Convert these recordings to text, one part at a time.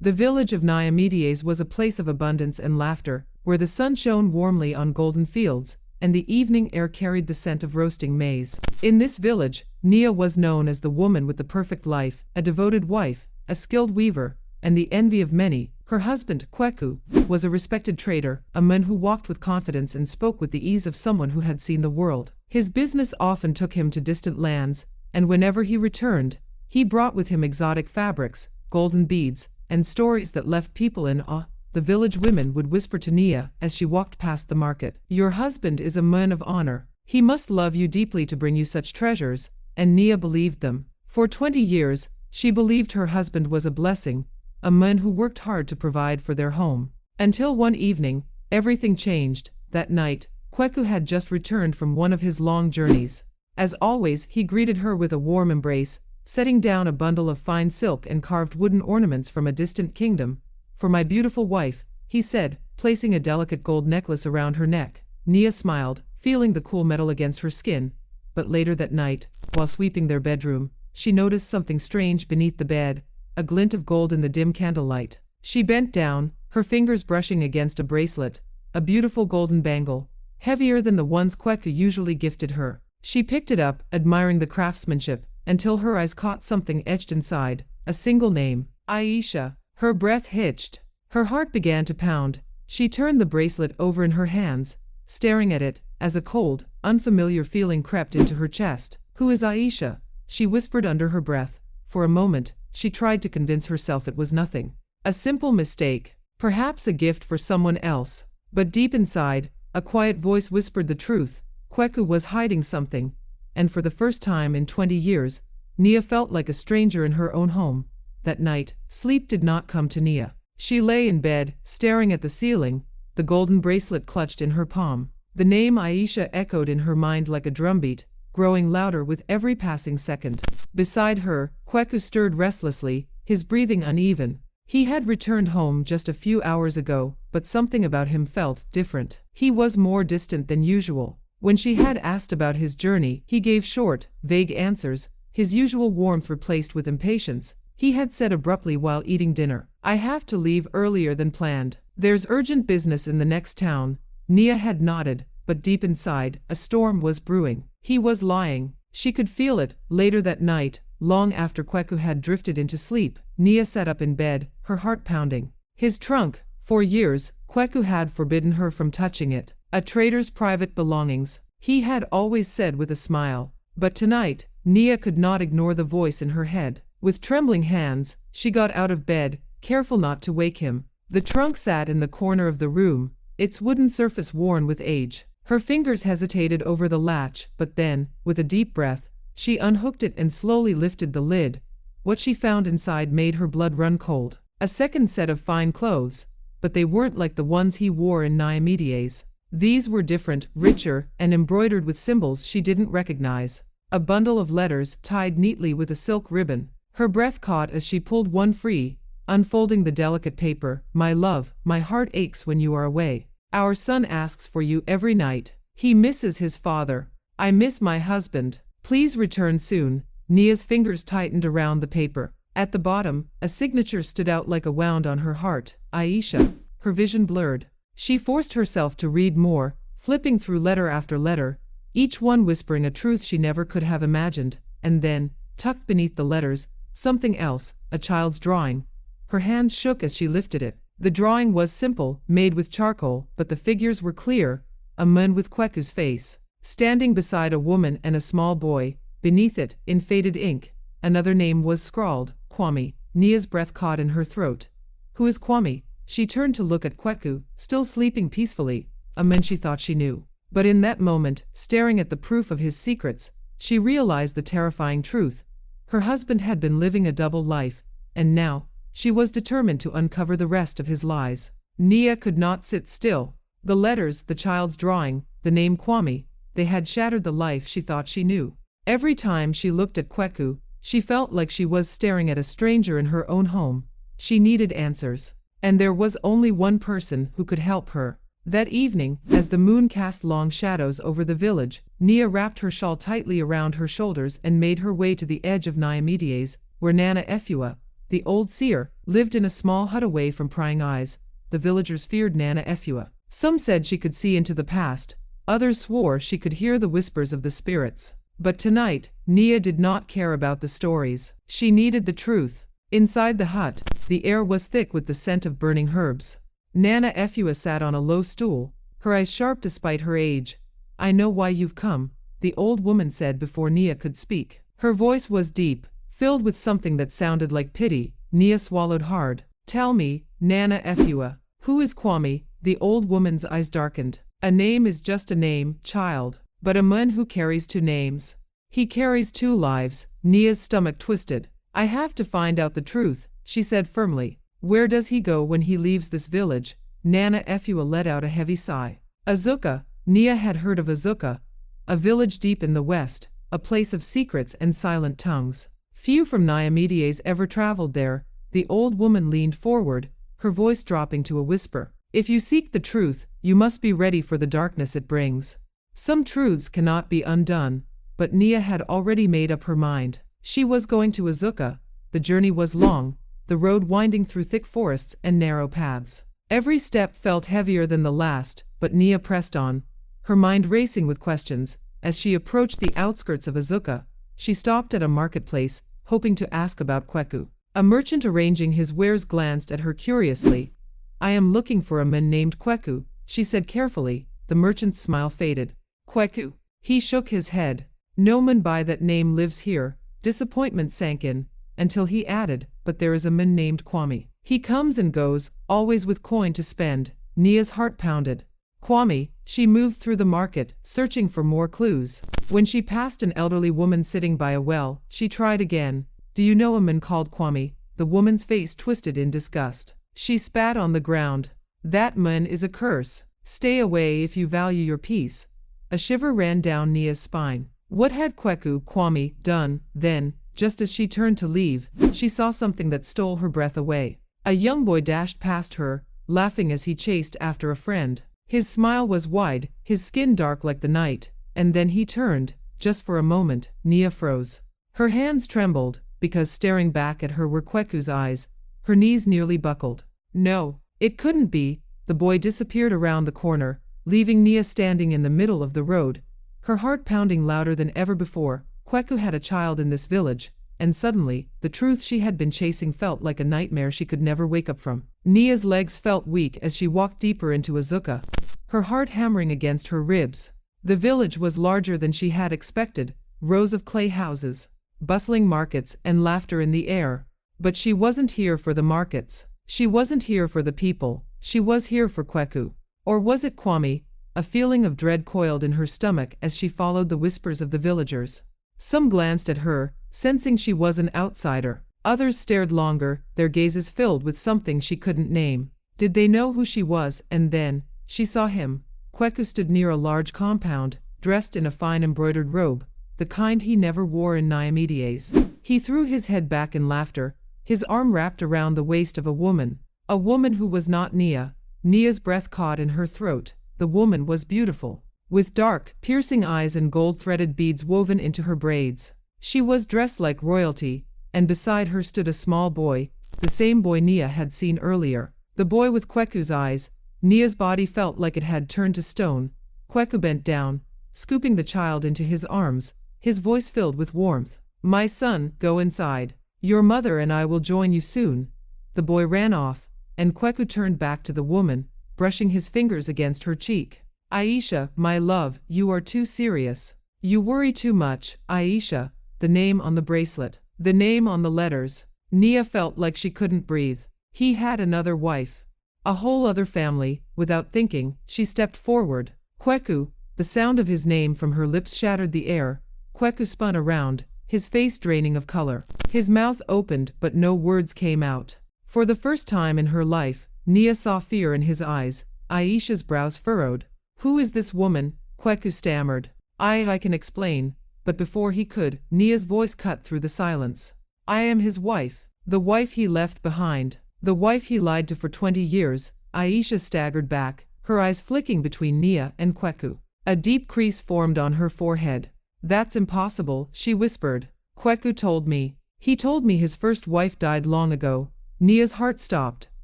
The village of Niomedes was a place of abundance and laughter, where the sun shone warmly on golden fields, and the evening air carried the scent of roasting maize. In this village, Nia was known as the woman with the perfect life, a devoted wife, a skilled weaver, and the envy of many. Her husband, Kweku, was a respected trader, a man who walked with confidence and spoke with the ease of someone who had seen the world. His business often took him to distant lands, and whenever he returned, he brought with him exotic fabrics, golden beads, and stories that left people in awe. The village women would whisper to Nia as she walked past the market, "Your husband is a man of honor. He must love you deeply to bring you such treasures," and Nia believed them. For 20 years, she believed her husband was a blessing, a man who worked hard to provide for their home. Until one evening, everything changed. That night, Kweku had just returned from one of his long journeys. As always, he greeted her with a warm embrace, setting down a bundle of fine silk and carved wooden ornaments from a distant kingdom. "For my beautiful wife," he said, placing a delicate gold necklace around her neck. Nia smiled, feeling the cool metal against her skin. But later that night, while sweeping their bedroom, she noticed something strange beneath the bed, a glint of gold in the dim candlelight. She bent down, her fingers brushing against a bracelet, a beautiful golden bangle, heavier than the ones Kweku usually gifted her. She picked it up, admiring the craftsmanship, until her eyes caught something etched inside, a single name, Aisha. Her breath hitched. Her heart began to pound. She turned the bracelet over in her hands, staring at it, as a cold, unfamiliar feeling crept into her chest. "Who is Aisha?" she whispered under her breath. For a moment, she tried to convince herself it was nothing. A simple mistake, perhaps a gift for someone else. But deep inside, a quiet voice whispered the truth. Kweku was hiding something, and for the first time in 20 years, Nia felt like a stranger in her own home. That night, sleep did not come to Nia. She lay in bed, staring at the ceiling, the golden bracelet clutched in her palm. The name Aisha echoed in her mind like a drumbeat, growing louder with every passing second. Beside her, Kweku stirred restlessly, his breathing uneven. He had returned home just a few hours ago, but something about him felt different. He was more distant than usual. When she had asked about his journey, he gave short, vague answers, his usual warmth replaced with impatience. He had said abruptly while eating dinner, "I have to leave earlier than planned. There's urgent business in the next town." Nia had nodded, but deep inside, a storm was brewing. He was lying. She could feel it. Later that night, long after Kweku had drifted into sleep, Nia sat up in bed, her heart pounding. His trunk. For years, Kweku had forbidden her from touching it. A trader's private belongings, he had always said with a smile. But tonight, Nia could not ignore the voice in her head. With trembling hands, she got out of bed, careful not to wake him. The trunk sat in the corner of the room, its wooden surface worn with age. Her fingers hesitated over the latch, but then, with a deep breath, she unhooked it and slowly lifted the lid. What she found inside made her blood run cold. A second set of fine clothes, but they weren't like the ones he wore in Niomedes. These were different, richer, and embroidered with symbols she didn't recognize. A bundle of letters tied neatly with a silk ribbon. Her breath caught as she pulled one free, unfolding the delicate paper. "My love, my heart aches when you are away. Our son asks for you every night. He misses his father. I miss my husband. Please return soon." Nia's fingers tightened around the paper. At the bottom, a signature stood out like a wound on her heart. Aisha. Her vision blurred. She forced herself to read more, flipping through letter after letter, each one whispering a truth she never could have imagined. And then, tucked beneath the letters, something else, a child's drawing. Her hand shook as she lifted it. The drawing was simple, made with charcoal, but the figures were clear. A man with Kweku's face, standing beside a woman and a small boy. Beneath it, in faded ink, another name was scrawled, Kwame. Nia's breath caught in her throat. "Who is Kwame?" She turned to look at Kweku, still sleeping peacefully, a man she thought she knew. But in that moment, staring at the proof of his secrets, she realized the terrifying truth. Her husband had been living a double life, and now, she was determined to uncover the rest of his lies. Nia could not sit still. The letters, the child's drawing, the name Kwame, they had shattered the life she thought she knew. Every time she looked at Kweku, she felt like she was staring at a stranger in her own home. She needed answers. And there was only one person who could help her. That evening, as the moon cast long shadows over the village, Nia wrapped her shawl tightly around her shoulders and made her way to the edge of Niomedes, where Nana Efua, the old seer, lived in a small hut away from prying eyes. The villagers feared Nana Efua. Some said she could see into the past, others swore she could hear the whispers of the spirits. But tonight, Nia did not care about the stories. She needed the truth. Inside the hut, the air was thick with the scent of burning herbs. Nana Efua sat on a low stool, her eyes sharp despite her age. "I know why you've come," the old woman said before Nia could speak. Her voice was deep, filled with something that sounded like pity. Nia swallowed hard. "Tell me, Nana Efua, who is Kwame?" The old woman's eyes darkened. "A name is just a name, child. But a man who carries two names. He carries two lives." Nia's stomach twisted. "I have to find out the truth," she said firmly. "Where does he go when he leaves this village?" Nana Efua let out a heavy sigh. Azuka. Nia had heard of Azuka, a village deep in the west, a place of secrets and silent tongues. Few from Niamides ever traveled there. The old woman leaned forward, her voice dropping to a whisper. "If you seek the truth, you must be ready for the darkness it brings. Some truths cannot be undone." But Nia had already made up her mind. She was going to Azuka. The journey was long, the road winding through thick forests and narrow paths. Every step felt heavier than the last, but Nia pressed on, her mind racing with questions. As she approached the outskirts of Azuka, she stopped at a marketplace, hoping to ask about Kweku. A merchant arranging his wares glanced at her curiously. "I am looking for a man named Kweku," she said carefully. The merchant's smile faded. "Kweku?" He shook his head. "No man by that name lives here." Disappointment sank in, until he added, "But there is a man named Kwame. He comes and goes, always with coin to spend." Nia's heart pounded. Kwame. She moved through the market, searching for more clues. When she passed an elderly woman sitting by a well, she tried again. "Do you know a man called Kwame?" The woman's face twisted in disgust. She spat on the ground. "That man is a curse. Stay away if you value your peace." A shiver ran down Nia's spine. What had Kwame done? Then, just as she turned to leave, she saw something that stole her breath away. A young boy dashed past her, laughing as he chased after a friend. His smile was wide, his skin dark like the night, and then he turned. Just for a moment, Nia froze. Her hands trembled, because staring back at her were Kweku's eyes. Her knees nearly buckled. No, it couldn't be. The boy disappeared around the corner, leaving Nia standing in the middle of the road, her heart pounding louder than ever before. Kweku had a child in this village, and suddenly, the truth she had been chasing felt like a nightmare she could never wake up from. Nia's legs felt weak as she walked deeper into Azuka, her heart hammering against her ribs. The village was larger than she had expected, rows of clay houses, bustling markets, and laughter in the air. But she wasn't here for the markets. She wasn't here for the people. She was here for Kweku. Or was it Kwame? A feeling of dread coiled in her stomach as she followed the whispers of the villagers. Some glanced at her, sensing she was an outsider. Others stared longer, their gazes filled with something she couldn't name. Did they know who she was? And then, she saw him. Kweku stood near a large compound, dressed in a fine embroidered robe, the kind he never wore in Niamides. He threw his head back in laughter, his arm wrapped around the waist of a woman who was not Nia. Nia's breath caught in her throat. The woman was beautiful, with dark, piercing eyes and gold-threaded beads woven into her braids. She was dressed like royalty, and beside her stood a small boy, the same boy Nia had seen earlier. The boy with Kweku's eyes. Nia's body felt like it had turned to stone. Kweku bent down, scooping the child into his arms, his voice filled with warmth. "My son, go inside. Your mother and I will join you soon." The boy ran off, and Kweku turned back to the woman, brushing his fingers against her cheek. "Aisha, my love, you are too serious. You worry too much." Aisha, the name on the bracelet, the name on the letters. Nia felt like she couldn't breathe. He had another wife, a whole other family. Without thinking, she stepped forward. Kweku. The sound of his name from her lips shattered the air. Kweku spun around, his face draining of color. His mouth opened, but no words came out. For the first time in her life, Nia saw fear in his eyes. Aisha's brows furrowed. "Who is this woman?" Kweku stammered. I can explain." But before he could, Nia's voice cut through the silence. "I am his wife. The wife he left behind. The wife he lied to for 20 years. Aisha staggered back, her eyes flicking between Nia and Kweku. A deep crease formed on her forehead. "That's impossible," she whispered. "Kweku told me. He told me his first wife died long ago. Nia's heart stopped.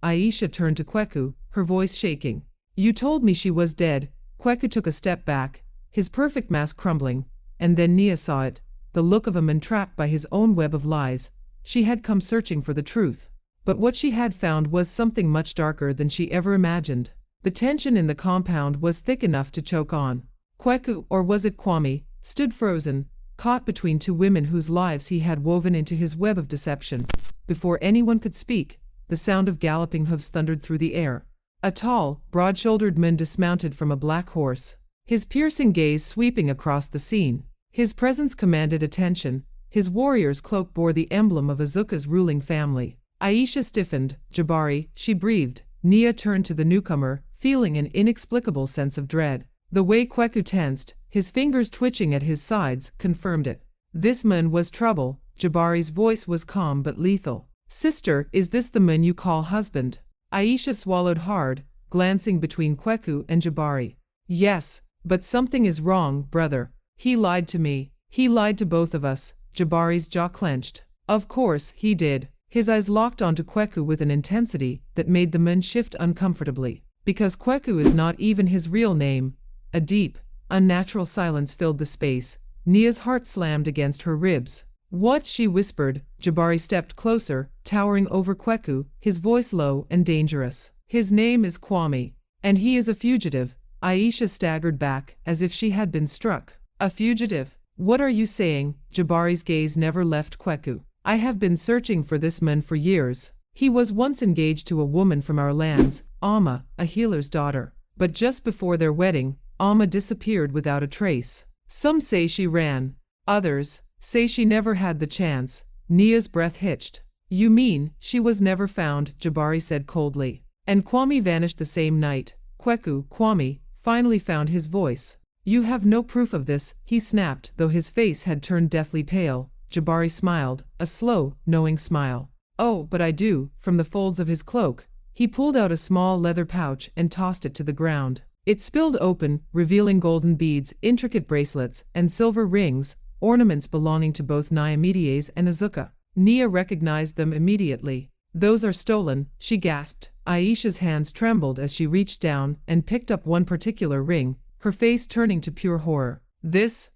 Aisha turned to Kweku, her voice shaking. You told me she was dead. Kweku took a step back, his perfect mask crumbling, and then Nia saw it, the look of a man trapped by his own web of lies. She had come searching for the truth. But what she had found was something much darker than she ever imagined. The tension in the compound was thick enough to choke on. Kweku, or was it Kwame, stood frozen, caught between two women whose lives he had woven into his web of deception. Before anyone could speak, the sound of galloping hooves thundered through the air. A tall, broad-shouldered man dismounted from a black horse, his piercing gaze sweeping across the scene. His presence commanded attention. His warrior's cloak bore the emblem of Azuka's ruling family. Aisha stiffened. Jabari, she breathed. Nia turned to the newcomer, feeling an inexplicable sense of dread. The way Kweku tensed, his fingers twitching at his sides, confirmed it. This man was trouble. Jabari's voice was calm but lethal. Sister, is this the man you call husband? Aisha swallowed hard, glancing between Kweku and Jabari. Yes, but something is wrong, brother. He lied to me. He lied to both of us. Jabari's jaw clenched. Of course, he did. His eyes locked onto Kweku with an intensity that made the man shift uncomfortably. Because Kweku is not even his real name. A deep, unnatural silence filled the space. Nia's heart slammed against her ribs. What? She whispered. Jabari stepped closer, towering over Kweku, his voice low and dangerous. His name is Kwame. And he is a fugitive. Aisha staggered back, as if she had been struck. A fugitive? What are you saying? Jabari's gaze never left Kweku. I have been searching for this man for years. He was once engaged to a woman from our lands, Alma, a healer's daughter. But just before their wedding, Alma disappeared without a trace. Some say she ran. Others say she never had the chance. Nia's breath hitched. You mean, she was never found, Jabari said coldly. And Kwame vanished the same night. Kwame, finally found his voice. You have no proof of this, he snapped, though his face had turned deathly pale. Jabari smiled, a slow, knowing smile. Oh, but I do. From the folds of his cloak, he pulled out a small leather pouch and tossed it to the ground. It spilled open, revealing golden beads, intricate bracelets, and silver rings, ornaments belonging to both Diomedes and Azuka. Nia recognized them immediately. Those are stolen, she gasped. Aisha's hands trembled as she reached down and picked up one particular ring, her face turning to pure horror. This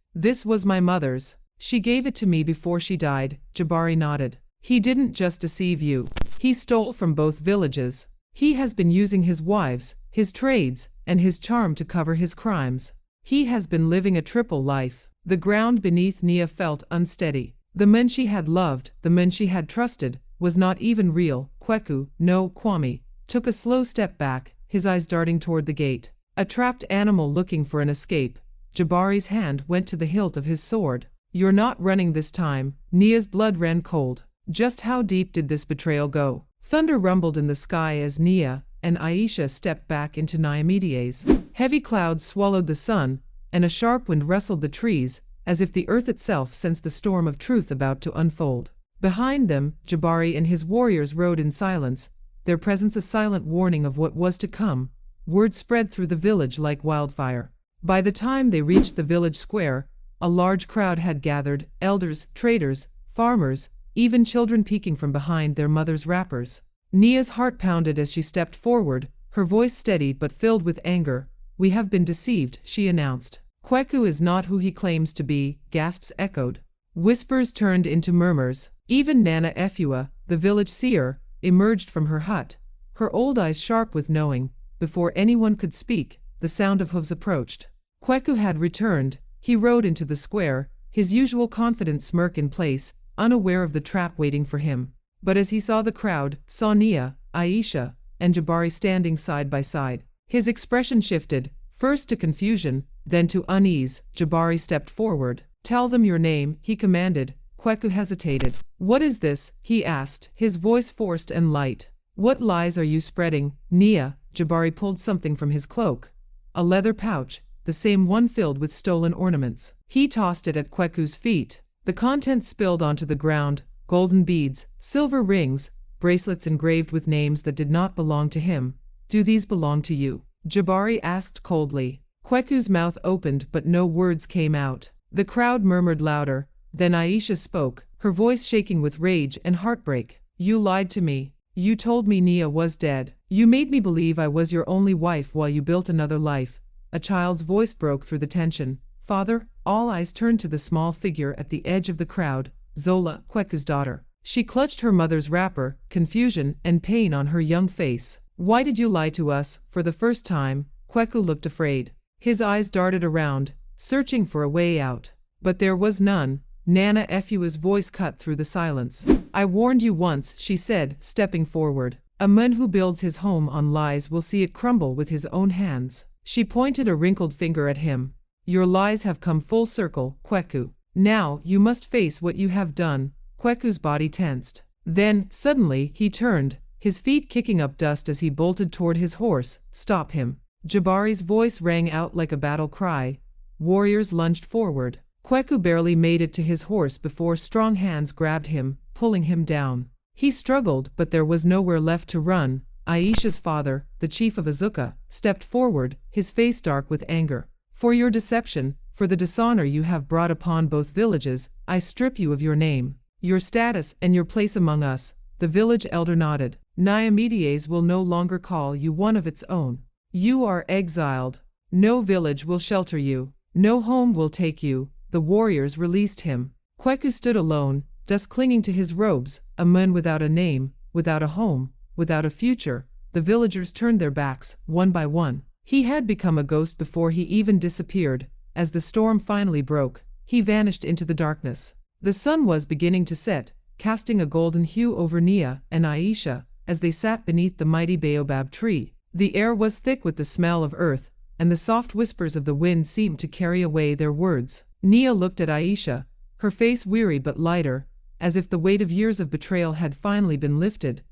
was my mother's. She gave it to me before she died. Jabari nodded. He didn't just deceive you. He stole from both villages. He has been using his wives, his trades, and his charm to cover his crimes. He has been living a triple life. The ground beneath Nia felt unsteady. The man she had loved, the man she had trusted, was not even real. Kwame, took a slow step back, his eyes darting toward the gate. A trapped animal looking for an escape. Jabari's hand went to the hilt of his sword. You're not running this time. Nia's blood ran cold. Just how deep did this betrayal go? Thunder rumbled in the sky as Nia and Aisha stepped back into Diomedes. Heavy clouds swallowed the sun, and a sharp wind rustled the trees, as if the earth itself sensed the storm of truth about to unfold. Behind them, Jabari and his warriors rode in silence, their presence a silent warning of what was to come. Word spread through the village like wildfire. By the time they reached the village square, a large crowd had gathered, elders, traders, farmers, even children peeking from behind their mothers' wrappers. Nia's heart pounded as she stepped forward, her voice steady but filled with anger. We have been deceived, she announced. Kweku is not who he claims to be, gasps echoed. Whispers turned into murmurs. Even Nana Efua, the village seer, emerged from her hut, her old eyes sharp with knowing. Before anyone could speak, the sound of hooves approached. Kweku had returned. He rode into the square, his usual confident smirk in place, unaware of the trap waiting for him. But as he saw the crowd, saw Nia, Aisha, and Jabari standing side by side, his expression shifted, first to confusion, then to unease. Jabari stepped forward. Tell them your name, he commanded. Kweku hesitated. What is this? He asked, his voice forced and light. What lies are you spreading? Nia, Jabari pulled something from his cloak. A leather pouch, the same one filled with stolen ornaments. He tossed it at Kweku's feet. The contents spilled onto the ground, golden beads, silver rings, bracelets engraved with names that did not belong to him. Do these belong to you? Jabari asked coldly. Kweku's mouth opened but no words came out. The crowd murmured louder. Then Aisha spoke, her voice shaking with rage and heartbreak. "You lied to me. You told me Nia was dead. You made me believe I was your only wife while you built another life." A child's voice broke through the tension. "Father," all eyes turned to the small figure at the edge of the crowd, Zola, Kweku's daughter. She clutched her mother's wrapper, confusion and pain on her young face. "Why did you lie to us?" For the first time, Kweku looked afraid. His eyes darted around, searching for a way out. But there was none. Nana Efua's voice cut through the silence. "I warned you once," she said, stepping forward. "A man who builds his home on lies will see it crumble with his own hands." She pointed a wrinkled finger at him. "Your lies have come full circle, Kweku. Now you must face what you have done." Kweku's body tensed. Then, suddenly, he turned, his feet kicking up dust as he bolted toward his horse. "Stop him." Jabari's voice rang out like a battle cry. Warriors lunged forward. Kweku barely made it to his horse before strong hands grabbed him, pulling him down. He struggled, but there was nowhere left to run. Aisha's father, the chief of Azuka, stepped forward, his face dark with anger. "For your deception, for the dishonor you have brought upon both villages, I strip you of your name, your status, and your place among us." The village elder nodded. "Niomedes will no longer call you one of its own. You are exiled. No village will shelter you. No home will take you." The warriors released him. Kweku stood alone, dust clinging to his robes, a man without a name, without a home, without a future. The villagers turned their backs, one by one. He had become a ghost before he even disappeared. As the storm finally broke, he vanished into the darkness. The sun was beginning to set, casting a golden hue over Nia and Aisha as they sat beneath the mighty baobab tree. The air was thick with the smell of earth, and the soft whispers of the wind seemed to carry away their words. Nia looked at Aisha, her face weary but lighter, as if the weight of years of betrayal had finally been lifted.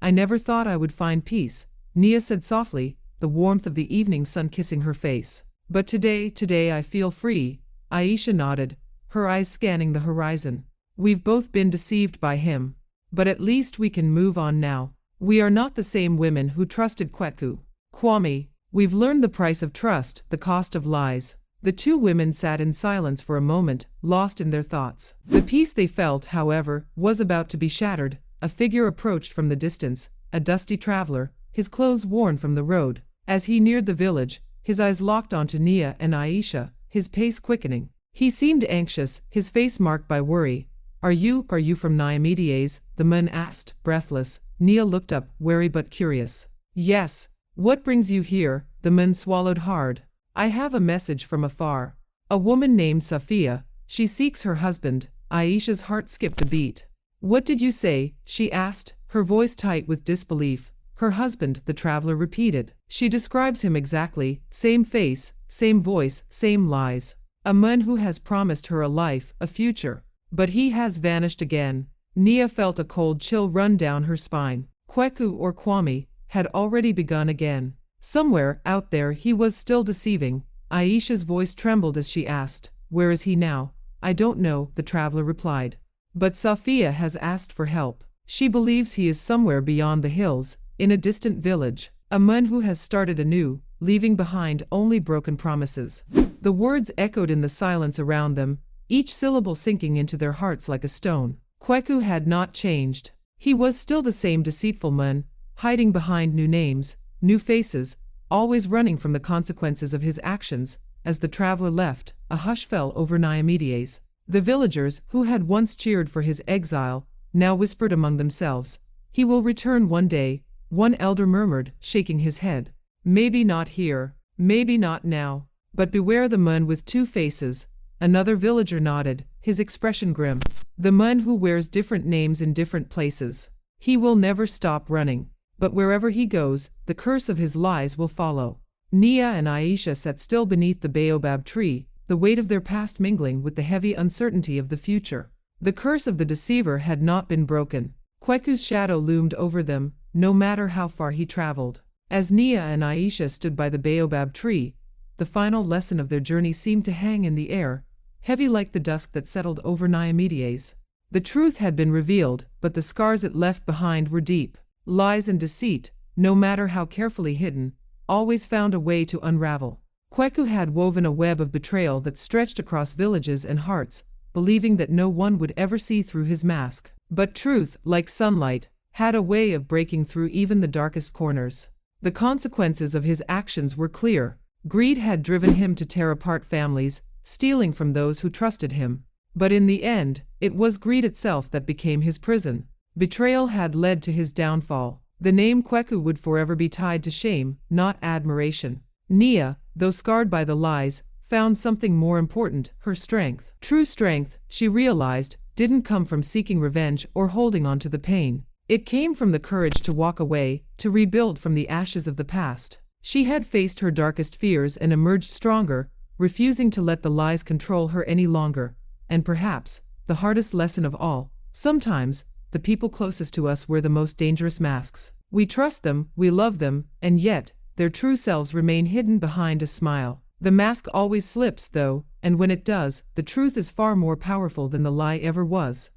"I never thought I would find peace," Nia said softly, the warmth of the evening sun kissing her face. "But today I feel free." Aisha nodded, her eyes scanning the horizon. "We've both been deceived by him. But at least we can move on now. We are not the same women who trusted Kweku. Kwame, we've learned the price of trust, the cost of lies." The two women sat in silence for a moment, lost in their thoughts. The peace they felt, however, was about to be shattered. A figure approached from the distance, a dusty traveler, his clothes worn from the road. As he neared the village, his eyes locked onto Nia and Aisha, his pace quickening. He seemed anxious, his face marked by worry. Are you from Niomedes?" the man asked, breathless. Nia looked up, wary but curious. "Yes. What brings you here?" The man swallowed hard. "I have a message from afar. A woman named Safia. She seeks her husband." Aisha's heart skipped a beat. "What did you say?" she asked, her voice tight with disbelief. "Her husband," the traveler repeated. "She describes him exactly, same face, same voice, same lies. A man who has promised her a life, a future. But he has vanished again." Nia felt a cold chill run down her spine. Kweku or Kwame had already begun again. Somewhere out there he was still deceiving. Aisha's voice trembled as she asked, "Where is he now?" "I don't know," the traveler replied. "But Safia has asked for help. She believes he is somewhere beyond the hills, in a distant village. A man who has started anew, leaving behind only broken promises." The words echoed in the silence around them, each syllable sinking into their hearts like a stone. Kweku had not changed. He was still the same deceitful man, hiding behind new names, new faces, always running from the consequences of his actions. As the traveler left, a hush fell over Niomedes. The villagers, who had once cheered for his exile, now whispered among themselves. "He will return one day," one elder murmured, shaking his head. "Maybe not here, maybe not now. But beware the man with two faces." Another villager nodded, his expression grim. "The man who wears different names in different places. He will never stop running. But wherever he goes, the curse of his lies will follow." Nia and Aisha sat still beneath the baobab tree, the weight of their past mingling with the heavy uncertainty of the future. The curse of the deceiver had not been broken. Kweku's shadow loomed over them, no matter how far he traveled. As Nia and Aisha stood by the baobab tree, the final lesson of their journey seemed to hang in the air, heavy like the dusk that settled over Niomedes. The truth had been revealed, but the scars it left behind were deep. Lies and deceit, no matter how carefully hidden, always found a way to unravel. Kweku had woven a web of betrayal that stretched across villages and hearts, believing that no one would ever see through his mask. But truth, like sunlight, had a way of breaking through even the darkest corners. The consequences of his actions were clear. Greed had driven him to tear apart families, stealing from those who trusted him. But in the end, it was greed itself that became his prison. Betrayal had led to his downfall. The name Kweku would forever be tied to shame, not admiration. Nia, though scarred by the lies, found something more important, her strength. True strength, she realized, didn't come from seeking revenge or holding on to the pain. It came from the courage to walk away, to rebuild from the ashes of the past. She had faced her darkest fears and emerged stronger, refusing to let the lies control her any longer. And perhaps, the hardest lesson of all, sometimes, the people closest to us wear the most dangerous masks. We trust them, we love them, and yet, their true selves remain hidden behind a smile. The mask always slips, though, and when it does, the truth is far more powerful than the lie ever was.